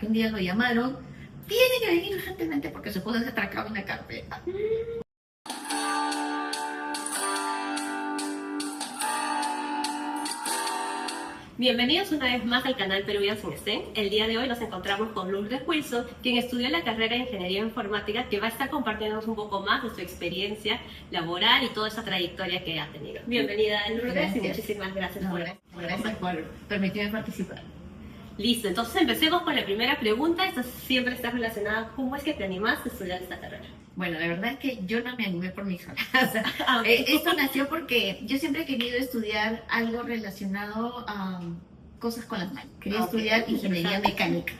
Un día lo llamaron, tiene que venir urgentemente porque se puede atracar una carpeta. Bienvenidos una vez más al canal Peruvians in STEM. El día de hoy nos encontramos con Lourdes Wilson, quien estudió la carrera de Ingeniería Informática, que va a estar compartiéndonos un poco más de su experiencia laboral y toda esa trayectoria que ha tenido. Bienvenida, Lourdes, Gracias. y muchísimas gracias por Gracias por permitirme participar. Listo, entonces empecemos con la primera pregunta. Esta siempre está relacionada, ¿cómo es que te animaste a estudiar esta carrera? Bueno, la verdad es que yo no me animé por mi sola. O sea, esto nació porque yo siempre he querido estudiar algo relacionado a cosas con las manos. Quería estudiar ingeniería mecánica.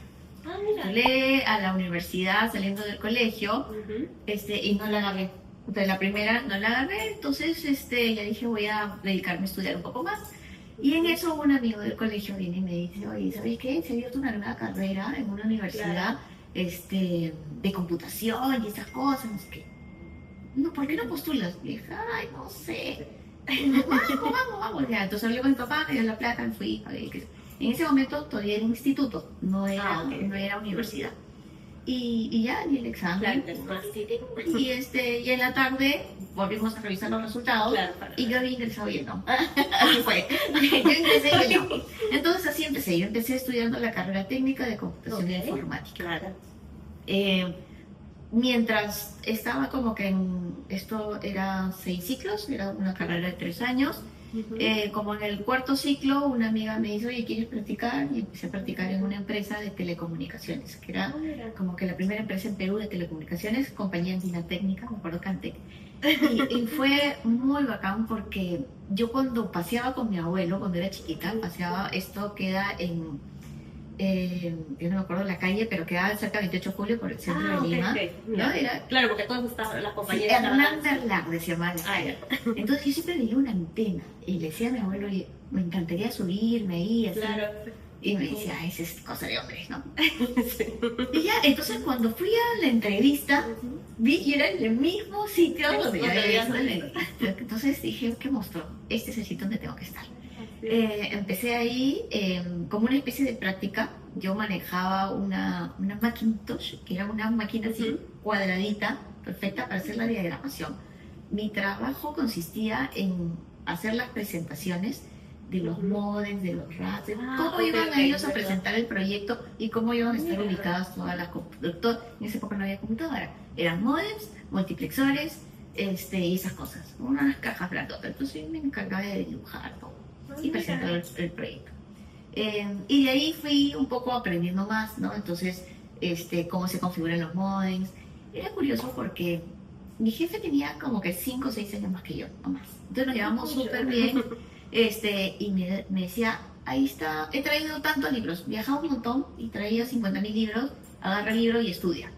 Mira. Entré a la universidad saliendo del colegio y no la agarré. Entonces, la primera no la agarré, entonces ya dije voy a dedicarme a estudiar un poco más. Y en eso un amigo del colegio viene y me dice, oye, ¿sabes qué? Se ha abierto una nueva carrera en una universidad de computación y esas cosas, no sé qué. No, ¿por qué no postulas? Le dije, ay, no sé. Vamos. Ya, entonces hablé con mi papá, me dio la plata, me fui. En ese momento todavía era instituto, no era universidad. Y ya di el examen. Y en la tarde volvimos a revisar los resultados. Y yo había ingresado y él no. Así fue. Yo ingresé y él no. Entonces así empecé. Yo empecé estudiando la carrera técnica de computación e informática. Mientras estaba como que esto era 6 ciclos, era una carrera de 3 años. Como en el cuarto ciclo, una amiga me dice, oye, ¿quieres practicar? Y empecé a practicar en una empresa de telecomunicaciones, que era como que la primera empresa en Perú de telecomunicaciones, compañía andina técnica, me acuerdo Cantec. Y fue muy bacán porque yo cuando paseaba con mi abuelo, cuando era chiquita, esto queda yo no me acuerdo la calle, pero quedaba cerca de 28 de julio por el centro de Lima. ¿No? Claro, porque todas las compañías Hernán Berlanga se llamaba la calle. Entonces yo siempre veía una antena y le decía a mi abuelo, oye, me encantaría subirme ahí, así. Claro. Y me decía, esa es cosa de hombres, ¿no? Y ya, entonces cuando fui a la entrevista, vi que era el mismo sitio donde yo había visto la entrevista. Entonces dije, ¿qué mostró? Este es el sitio donde tengo que estar. Empecé ahí como una especie de práctica. Yo manejaba una Macintosh, que era una máquina así cuadradita, perfecta para hacer la diagramación. Mi trabajo consistía en hacer las presentaciones de los modems, de los RAS, de cómo iban ellos a presentar el proyecto y cómo iban a estar ubicadas todas las computadoras. En esa época no había computadora, eran modems, multiplexores y esas cosas, unas cajas grandotas. Entonces me encargaba de dibujar todo y presentar el proyecto. Y de ahí fui un poco aprendiendo más, ¿no? Entonces, cómo se configuran los modems. Era curioso porque mi jefe tenía como que 5 o 6 años más que yo, no más. Entonces nos llevamos súper bien. Y me decía, ahí está, he traído tantos libros, viajaba un montón y traía 50.000 libros, agarra el libro y estudia.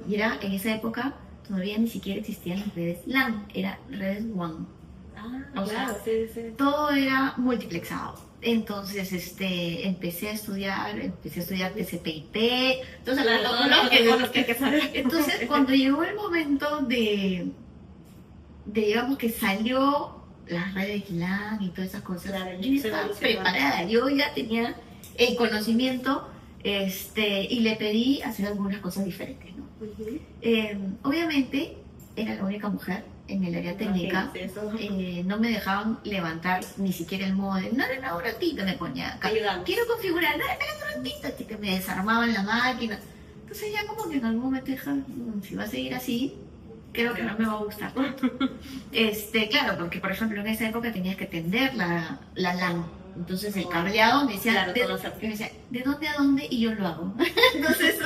Y era, en esa época, todavía ni siquiera existían las redes LAN, era redes WAN. O sea, todo era multiplexado. Entonces, empecé a estudiar TCP/IP. Entonces, entonces, cuando llegó el momento digamos que salió las redes LAN y todas esas cosas, yo ya estaba preparada, yo ya tenía el conocimiento, y le pedí hacer algunas cosas diferentes, ¿no? Obviamente, era la única mujer en el área técnica, no me dejaban levantar ni siquiera el modem, no era un ratito, me ponía acá, quiero configurar, no, espera un ratito, que me desarmaban la máquina. Entonces ya como que en algún momento dije, si va a seguir así, creo que no me va a gustar tanto. Claro, porque por ejemplo en esa época tenías que tender la LAN. Entonces el cableado me decía, ¿de dónde a dónde? Y yo lo hago. Entonces,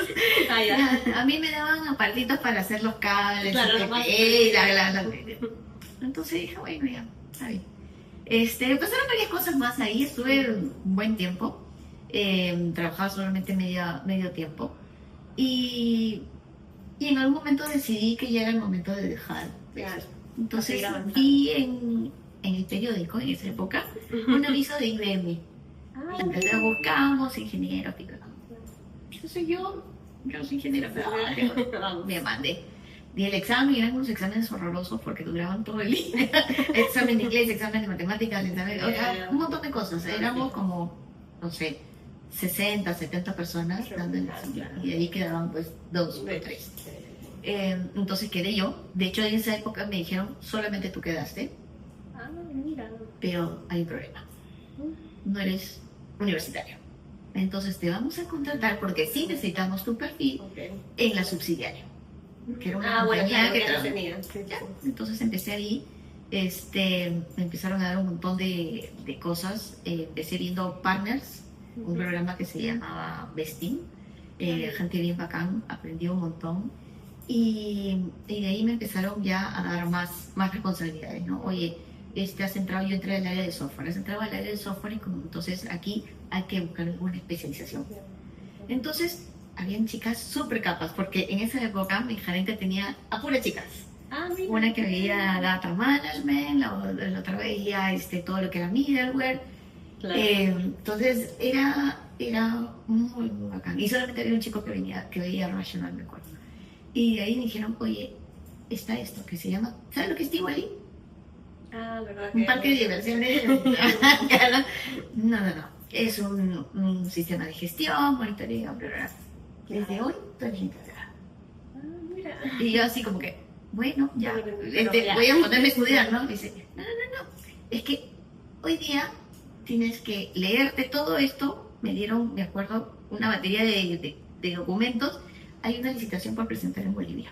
a mí me daban apartitos para hacer los cables, entonces dije, bueno, ya, está bien. Pasaron varias cosas más ahí, estuve un buen tiempo, trabajaba solamente medio tiempo. Y en algún momento decidí que ya era el momento de dejar. Entonces vi en el periódico en esa época un aviso de IBM. Entonces buscamos ingenieros. Entonces yo soy ingeniero, pero me mandé. Di el examen y eran unos exámenes horrorosos porque duraban todo el día. Examen de inglés, examen de matemáticas, un montón de cosas. Éramos como, no sé, 60, 70 personas dando el examen. Y ahí quedaban pues 2 o 3. Entonces quedé yo. De hecho, en esa época me dijeron, solamente tú quedaste. Ah, mira. Pero hay un problema. No eres universitario. Entonces te vamos a contratar porque sí necesitamos tu perfil en la subsidiaria. Que era una compañía que tenía. Entonces empecé ahí. Me empezaron a dar un montón de cosas. Empecé viendo Partners, un programa que se llamaba Besting. Gente bien bacán, aprendí un montón. Y de ahí me empezaron ya a dar más responsabilidades, ¿no? Oye, has entrado, yo entré al área de software, has entrado al área de software y entonces aquí hay que buscar alguna especialización. Entonces, habían chicas súper capas, porque en esa época mi gerente tenía a puras chicas. Una que veía data management, la otra veía todo lo que era middleware. Claro. Entonces era muy bacán. Y solamente había un chico que veía Rational, me acuerdo. Y de ahí me dijeron, oye, está esto que se llama, ¿sabes lo que es Tivoli? ¿Verdad? Un parque de diversiones. No. Es un sistema de gestión, monitoreo, bla. Desde hoy, tú eres encargada. Mira. Y yo así como que, bueno, ya, voy a ponerme a estudiar, ¿no? Y dice, no. Es que hoy día tienes que leerte todo esto. Me dieron, me acuerdo, una batería de documentos. Hay una licitación por presentar en Bolivia.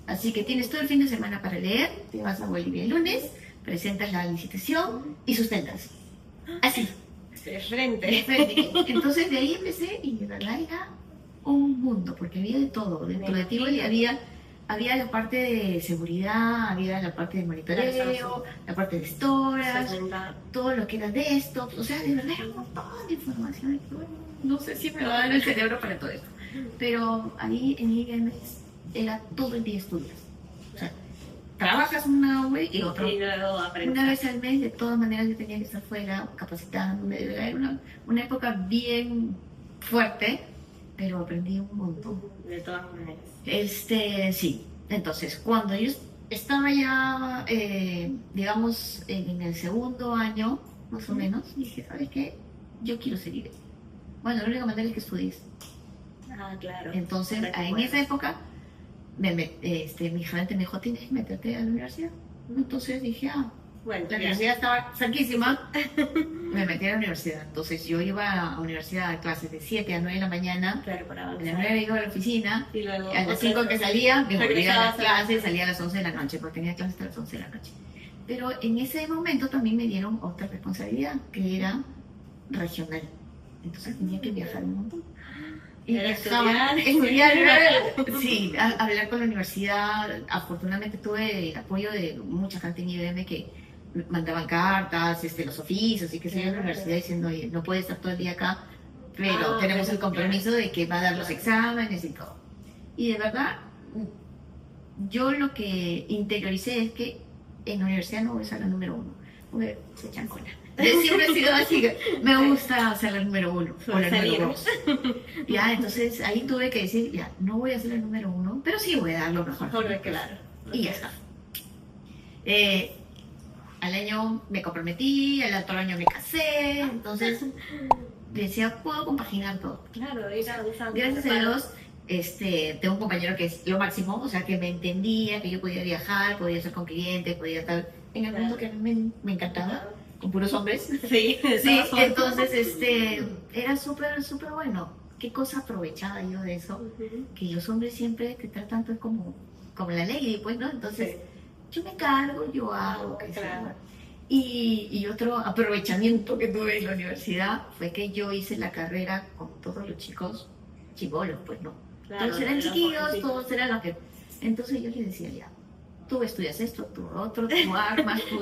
Así que tienes todo el fin de semana para leer, te vas a Bolivia el lunes, presentas la licitación y sustentas. Así. De frente. Entonces de ahí empecé y de verdad era un mundo, porque había de todo. Dentro de Tivoli había la parte de seguridad, había la parte de monitoreo, la parte de storage, todo lo que era desktop. O sea, de verdad era un montón de información. No sé si me va a dar el cerebro para todo esto. Pero ahí en IBM era todo el día estudios. O sea, trabajas una vez y otra. Y luego aprendes. Una vez al mes, de todas maneras, yo tenía que estar fuera capacitándome. Era una época bien fuerte, pero aprendí un montón. De todas maneras. Sí. Entonces, cuando yo estaba ya, digamos, en el segundo año, más o menos, dije, ¿sabes qué? Yo quiero ser IBM. Bueno, la única manera es que estudies. Claro. Entonces, en esa época, mi gerente me dijo, tienes que meterte a la universidad. Entonces dije, bueno, la universidad estaba cerquísima, me metí a la universidad. Entonces yo iba a la universidad a clases de 7 a 9 de la mañana, claro, para a las 9 iba a la oficina, y luego, a las 5 que salía, me volvía a las clases, salía a las 11 de la noche, porque tenía clases hasta las 11 de la noche. Pero en ese momento también me dieron otra responsabilidad, que era regional. Entonces tenía que viajar un montón. Y estudiar, sí, hablar con la universidad. Afortunadamente tuve el apoyo de mucha gente en IBM que mandaban cartas, los oficios y que se iban a la universidad diciendo, oye, no puede estar todo el día acá, pero tenemos el compromiso de que va a dar los exámenes y todo. Y de verdad, yo lo que interioricé es que en la universidad no voy a ser la número 1, porque se echan cola. Yo siempre he sido así, me gusta ser la número 1 o la número 2. Ya, entonces ahí tuve que decir, ya, no voy a ser la número 1, pero sí voy a dar lo mejor. Claro. Y ya está. Al año me comprometí, al otro año me casé, entonces decía, puedo compaginar todo. Claro, gracias a Dios, tengo un compañero que es lo máximo, o sea, que me entendía, que yo podía viajar, podía estar con clientes, podía estar en el mundo que a mí me encantaba. Con puros hombres. Sí, entonces era súper bueno. Qué cosa aprovechaba yo de eso, que los hombres siempre te tratan pues como la ley, pues, ¿no? Entonces, yo me cargo, yo hago, claro. Y otro aprovechamiento que tuve en la universidad fue que yo hice la carrera con todos los chicos chibolos, pues, ¿no? Claro, todos eran chiquillos, todos eran los que... Entonces yo les decía, ya, tú estudias esto, tú otro, tú armas, tú...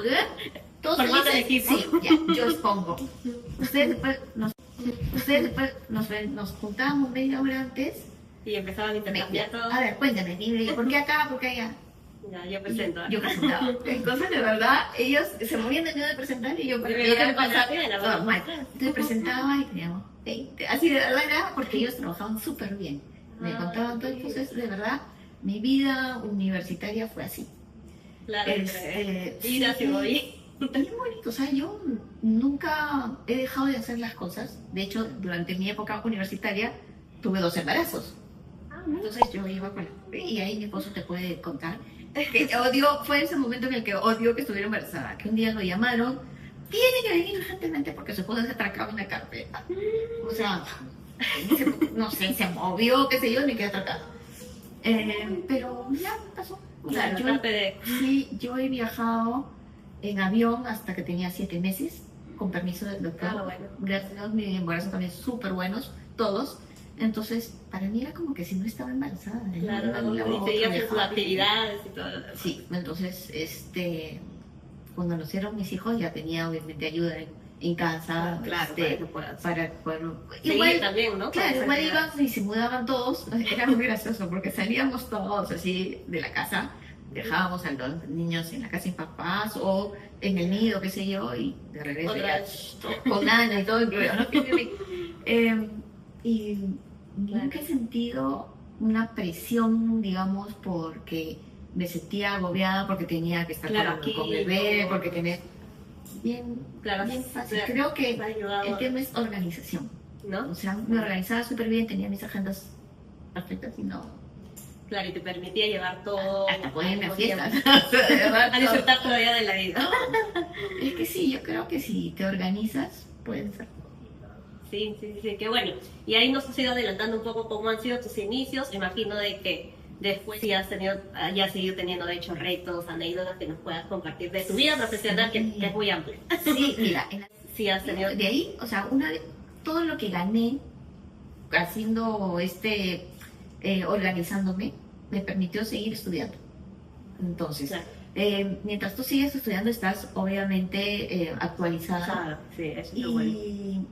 Todos formato de equipo. Sí, ya, yo expongo. Ustedes después nos juntábamos media hora antes. Y empezaban a intercambiar todo. A ver, cuéntame, dime, ¿por qué acá, por qué allá? Ya, yo presento. Yo presentaba. Entonces, de verdad, ellos se movían de miedo de presentar y yo Entonces presentaba y teníamos 20. Así de verdad era porque ellos trabajaban súper bien. Me contaban todo. Entonces, de verdad, mi vida universitaria fue así. Claro, ir así voy. Bien bonito, o sea, yo nunca he dejado de hacer las cosas. De hecho, durante mi época universitaria tuve 2 embarazos. Entonces yo iba con y ahí mi esposo te puede contar que fue ese momento en el que odió que estuviera embarazada, que un día lo llamaron, tiene que venir urgentemente porque su esposa se atracaba en la carpeta. O sea, no sé, se movió, qué sé yo, ni quedó atracada. Pero ya pasó. O sea, Claro, sí, yo he viajado en avión hasta que tenía 7 meses, con permiso del doctor. Ah, bueno. Gracias a Dios, mi embarazo también súper buenos, todos. Entonces, para mí era como que si no estaba embarazada. Claro, y seguías sus actividades y todo. Sí, entonces, cuando nacieron mis hijos ya tenía obviamente ayuda en casa. Claro, para igual también, ¿no? Claro, igual iban y se mudaban todos. Era muy gracioso porque salíamos todos así de la casa, dejábamos a los niños en la casa sin papás o en el nido, qué sé yo, y de regreso ya, con nana y todo incluido, ¿no? Y nunca he sentido una presión, digamos, porque me sentía agobiada porque tenía que estar con el bebé, porque tenía bien fácil. Creo que el tema es organización, ¿no? O sea, me organizaba súper bien, tenía mis agendas perfectas y no. Claro, y te permitía llevar todo. Hasta poder irme a fiestas. A disfrutar todavía de la vida. Es que sí, yo creo que si te organizas, puedes ser. Sí, qué bueno. Y ahí nos has ido adelantando un poco cómo han sido tus inicios. Imagino de que después sí has seguido teniendo, de hecho, retos, anécdotas que nos puedas compartir de tu vida profesional, que es muy amplia. Sí, mira, sí has tenido... De ahí, o sea, todo lo que gané haciendo organizándome, me permitió seguir estudiando. Entonces, claro. Mientras tú sigues estudiando, estás obviamente actualizada. Sí, eso es bueno.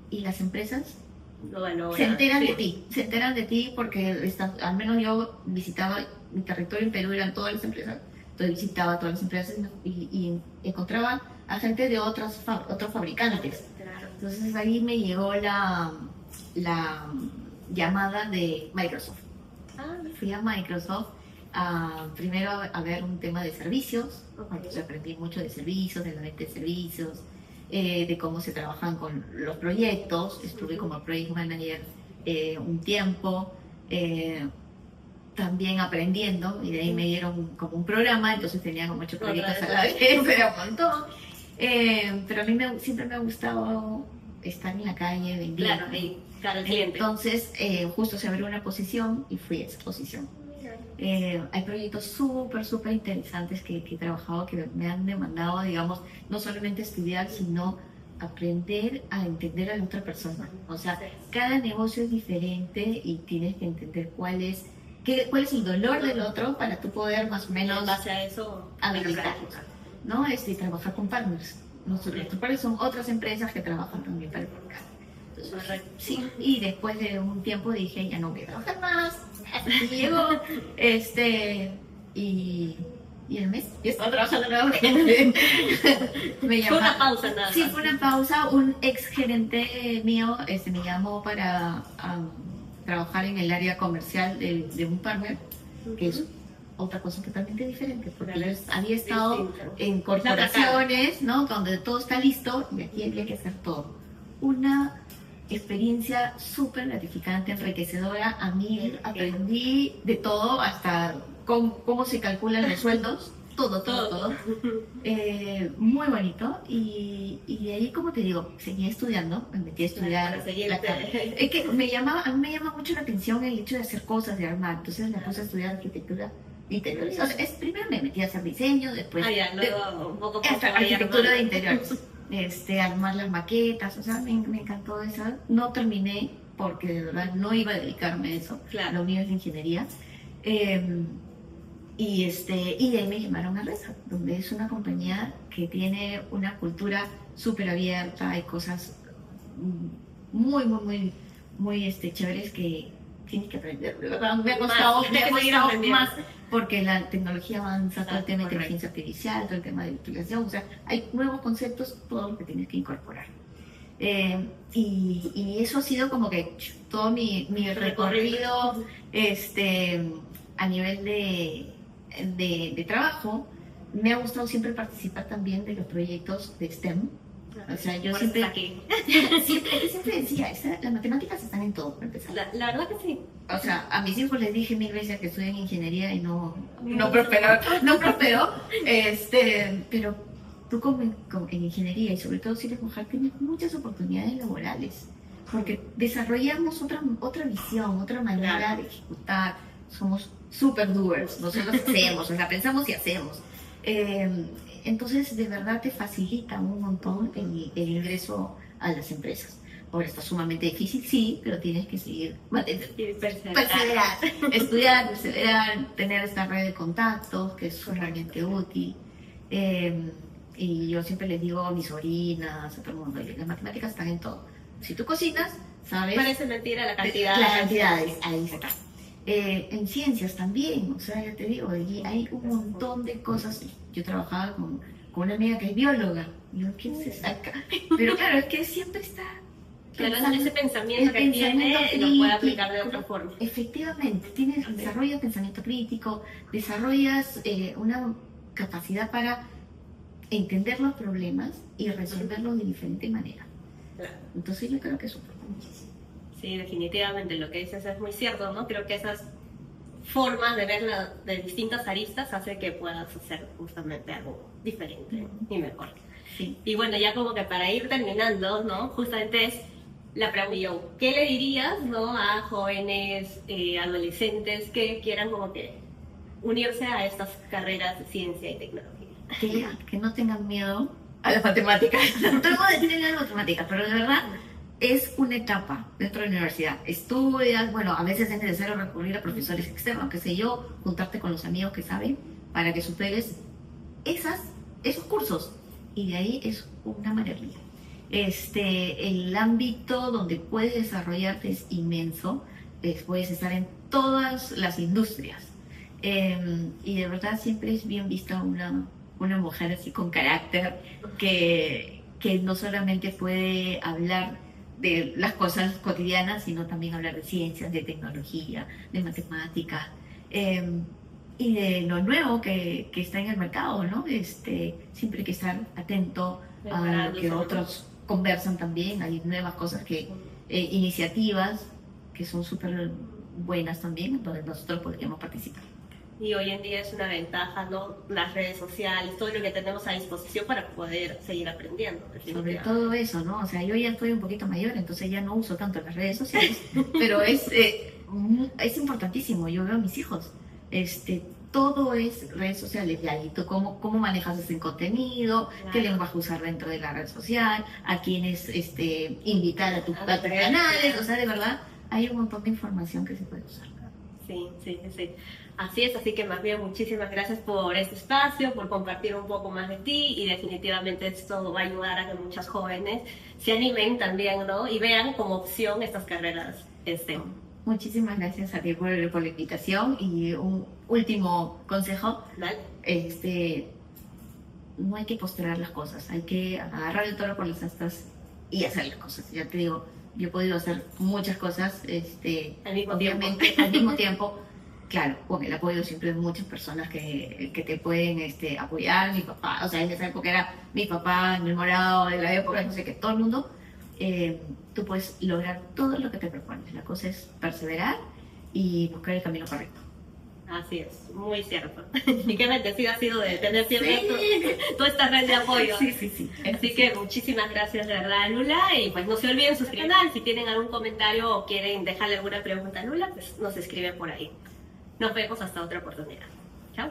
Y las empresas se enteran de ti porque al menos yo visitaba mi territorio en Perú, eran todas las empresas, entonces visitaba todas las empresas y encontraba a gente de otros fabricantes. Claro. Entonces ahí me llegó la llamada de Microsoft. Fui a Microsoft primero a ver un tema de servicios, entonces aprendí mucho de servicios, de la venta de servicios, de cómo se trabajan con los proyectos. Estuve como project manager un tiempo, también aprendiendo, y de ahí me dieron como un programa, entonces tenía como 8 proyectos a la vez, pero un montón. Pero a mí siempre me ha gustado estar en la calle vendiendo. Claro, el cliente. Entonces, justo se abrió una posición y fui a esa posición. Hay proyectos súper interesantes que he trabajado, que me han demandado, digamos, no solamente estudiar, sino aprender a entender a la otra persona. O sea, cada negocio es diferente y tienes que entender cuál es el dolor del otro para tú poder más o menos en base a eso habilitarlo, ¿no? Trabajar con partners. Nuestros partners son otras empresas que trabajan también para el mercado. Sí, y después de un tiempo dije, ya no voy a trabajar más. Y llegó, y el mes, y estaba trabajando nuevamente. Fue una pausa, nada. Sí, fue una pausa. Un ex gerente mío me llamó para trabajar en el área comercial de un partner, que es otra cosa totalmente diferente, porque había estado en corporaciones, ¿no? Donde todo está listo y aquí había que hacer todo. Una experiencia súper gratificante, enriquecedora. A mí aprendí de todo, hasta cómo se calculan los sueldos, todo. Muy bonito. Y de ahí, como te digo, seguí estudiando, me metí a estudiar. Es que a mí me llama mucho la atención el hecho de hacer cosas, de armar. Entonces me puse a estudiar arquitectura de interiores. O sea, primero me metí a hacer diseño, después luego un poco arquitectura de interiores. Armar las maquetas, o sea, me encantó eso. No terminé porque de verdad no iba a dedicarme a eso. Claro. Lo mío es la ingeniería. Y de ahí me llamaron a Reza, donde es una compañía que tiene una cultura súper abierta, hay cosas muy chéveres que tienes que aprender. De verdad, me ha costado más porque la tecnología avanza, todo el tema de inteligencia artificial, todo el tema de utilización, o sea, hay nuevos conceptos, todo lo que tienes que incorporar. Y eso ha sido como que todo mi recorrido a nivel de trabajo. me ha gustado siempre participar también de los proyectos de STEM. O sea, yo siempre decía, las matemáticas están en todo, para empezar. La verdad que sí. O sea, a mis hijos les dije 1000 veces que estudian ingeniería y no prosperó. Pero tú en ingeniería, y sobre todo si eres mujer, tienes muchas oportunidades laborales. Porque desarrollamos otra visión, otra manera de ejecutar. Somos super doers, nosotros hacemos, o sea, pensamos y hacemos. Entonces, de verdad te facilita un montón el ingreso a las empresas. Ahora está sumamente difícil, sí, pero tienes que seguir perseverar, estudiar, perseverar, tener esta red de contactos que es realmente útil. Y yo siempre les digo a mis sobrinas, a todo el mundo, las matemáticas están en todo. Si tú cocinas, sabes... Parece mentira la cantidad. Las cantidades, ahí está. En ciencias también, o sea, ya te digo, hay un montón de cosas. Yo trabajaba con una amiga que es bióloga. Yo, ¿quién se saca? Pero claro, es que siempre está... Claro, ese pensamiento que tiene lo puede aplicar de otra forma. Efectivamente, desarrollas pensamiento crítico, desarrollas una capacidad para entender los problemas y resolverlos de diferente manera. Claro. Entonces yo creo que eso es muchísimo. Sí, definitivamente, lo que dices es muy cierto, ¿no? Creo que esas formas de verla de distintas aristas hace que puedas hacer justamente algo diferente y mejor. Sí. Y bueno, ya como que para ir terminando, ¿no? Justamente es la pregunta, ¿qué le dirías, ¿no? A jóvenes, adolescentes que quieran como que unirse a estas carreras de ciencia y tecnología? Que no tengan miedo a las matemáticas. Todo el mundo tiene miedo a las matemáticas, pero de verdad es una etapa dentro de la universidad. Estudias, bueno, a veces es necesario recurrir a profesores externos, qué sé yo, juntarte con los amigos que saben para que superes esos cursos. Y de ahí es una maravilla. El ámbito donde puedes desarrollarte es inmenso. Puedes estar en todas las industrias. Y de verdad siempre es bien vista una mujer así con carácter que no solamente puede hablar de las cosas cotidianas, sino también hablar de ciencias, de tecnología, de matemáticas y de lo nuevo que está en el mercado, ¿no? Siempre hay que estar atento a lo que otros conversan también. Hay nuevas cosas iniciativas que son súper buenas también, donde nosotros podríamos participar. Y hoy en día es una ventaja, ¿no? Las redes sociales, todo lo que tenemos a disposición para poder seguir aprendiendo. Sobre todo eso, ¿no? O sea, yo ya estoy un poquito mayor, entonces ya no uso tanto las redes sociales, pero es importantísimo. Yo veo a mis hijos, todo es redes sociales, ya, y tú cómo manejas ese contenido, claro. Qué lenguaje usar dentro de la red social, a quiénes invitar a tus canales, o sea, de verdad, hay un montón de información que se puede usar. Sí. Así es, así que más bien muchísimas gracias por este espacio, por compartir un poco más de ti, y definitivamente esto va a ayudar a que muchas jóvenes se animen también, ¿no? Y vean como opción estas carreras STEM. Muchísimas gracias a ti por la invitación, y un último consejo. ¿Vale? No hay que postergar las cosas, hay que agarrar el toro por las astas y hacer las cosas. Ya te digo, yo he podido hacer muchas cosas al mismo tiempo. Claro, con el apoyo siempre de muchas personas que te pueden apoyar. Mi papá, o sea, en esa época era mi papá enamorado de la época, no sé qué, todo el mundo. Tú puedes lograr todo lo que te propones. La cosa es perseverar y buscar el camino correcto. Así es, muy cierto. Y qué bendecida ha sido de tener siempre toda esta red de apoyo. Sí. Así que muchísimas gracias de verdad, Lula. Y pues no se olviden suscribirse al canal. Si tienen algún comentario o quieren dejarle alguna pregunta a Lula, pues nos escriben por ahí. Nos vemos hasta otra oportunidad. Chao.